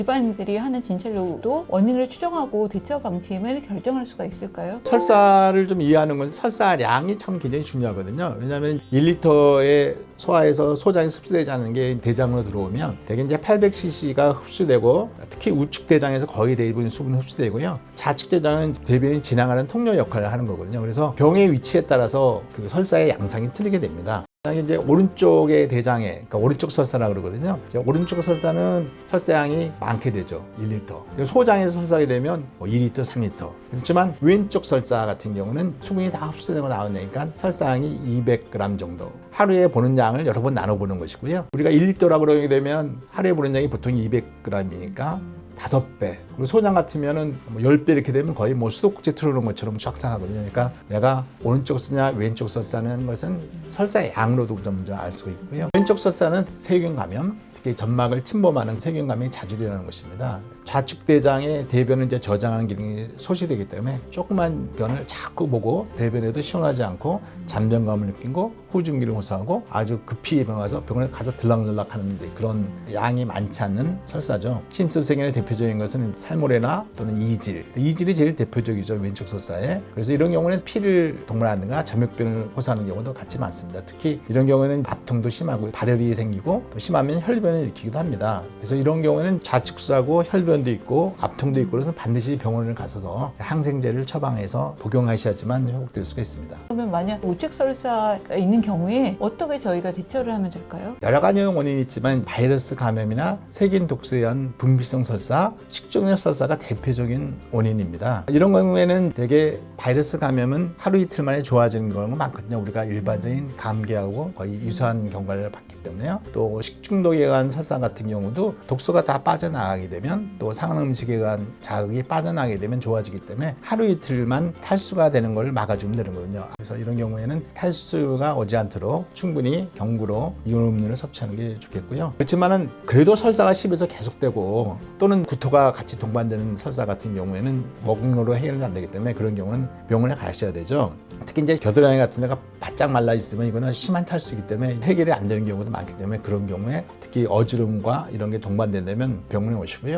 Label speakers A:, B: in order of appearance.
A: 일반인들이 하는 진찰로도 원인을 추정하고 대처 방침을 결정할 수가 있을까요?
B: 설사를 좀 이해하는 건 설사량이 참 굉장히 중요하거든요. 왜냐하면 1리터의 소화에서 소장이 흡수되지 않는 게 대장으로 들어오면 대개 이제 800cc가 흡수되고, 특히 우측 대장에서 거의 대부분 수분이 흡수되고요. 좌측 대장은 대변이 지나가는 통로 역할을 하는 거거든요. 그래서 병의 위치에 따라서 그 설사의 양상이 틀리게 됩니다. 만약에 이제 오른쪽의 대장에, 그러니까 오른쪽 설사라고 그러거든요. 오른쪽 설사는 설사량이 많게 되죠. 1리터. 소장에서 설사하게 되면 2리터, 3리터. 그렇지만 왼쪽 설사 같은 경우는 수분이 다 흡수되고 나오니까 설사량이 200g 정도. 하루에 보는 양을 여러 번 나눠보는 것이고요. 우리가 1리터라고 그러게 되면 하루에 보는 양이 보통 200g이니까 5배. 그리고 소장 같으면은 10배 이렇게 되면 거의 수도꼭지 틀어놓은 것처럼 쫙쫙하거든요. 그러니까 내가 오른쪽 설사냐 왼쪽 설사는 것은 설사의 양으로도 좀 먼저 알 수가 있고요. 왼쪽 설사는 세균 감염, 특히 점막을 침범하는 세균 감염이 자주 일어나는 것입니다. 좌측 대장의 대변을 이제 저장하는 기능이 소실되기 때문에 조그만 변을 자꾸 보고 대변에도 시원하지 않고 잔변감을 느끼고 후중기를 호소하고 아주 급히 병와서 병원에 가서 들락날락 하는 그런 양이 많지 않는 설사죠. 침습세균의 대표적인 것은 살모레나 또는 이질. 이질이 제일 대표적이죠, 왼쪽 설사에. 그래서 이런 경우는 피를 동반하든가 점역변을 호소하는 경우도 같이 많습니다. 특히 이런 경우에는 압통도 심하고 발열이 생기고 또 심하면 혈변을 일으키기도 합니다. 그래서 이런 경우에는 좌측수하고 혈변도 있고 압통도 있고 그래서 반드시 병원을 가서 항생제를 처방해서 복용하셔야지만 회복될 수가 있습니다.
A: 그러면 만약 우측 설사가 있는 경우에 어떻게 저희가 대처를 하면 될까요?
B: 여러 가지 원인이 있지만 바이러스 감염이나 세균 독소에 의한 분비성 설사, 식중독 설사가 대표적인 원인입니다. 이런 경우에는 대개 바이러스 감염은 하루 이틀 만에 좋아지는 경우가 많거든요. 우리가 일반적인 감기하고 거의 유사한 경과를 받기 때문에요. 또 식중독에 의한 설사 같은 경우도 독소가 다 빠져나가게 되면 또 상한 음식에 의한 자극이 빠져나가게 되면 좋아지기 때문에 하루 이틀만 탈수가 되는 걸 막아주면 되는 거거든요. 그래서 이런 경우에는 탈수가 오지 않도록 충분히 경구로 이온 음료를 섭취하는 게 좋겠고요. 그렇지만은 그래도 설사가 심해서 계속되고 또는 구토가 같이 동반되는 설사 같은 경우에는 먹음으로 해결이 안 되기 때문에 그런 경우는 병원에 가셔야 되죠. 특히 이제 겨드랑이 같은 데가 바짝 말라 있으면 이거는 심한 탈수이기 때문에 해결이 안 되는 경우도 많기 때문에 그런 경우에 특히 어지럼과 이런 게 동반된다면 병원에 오시고요.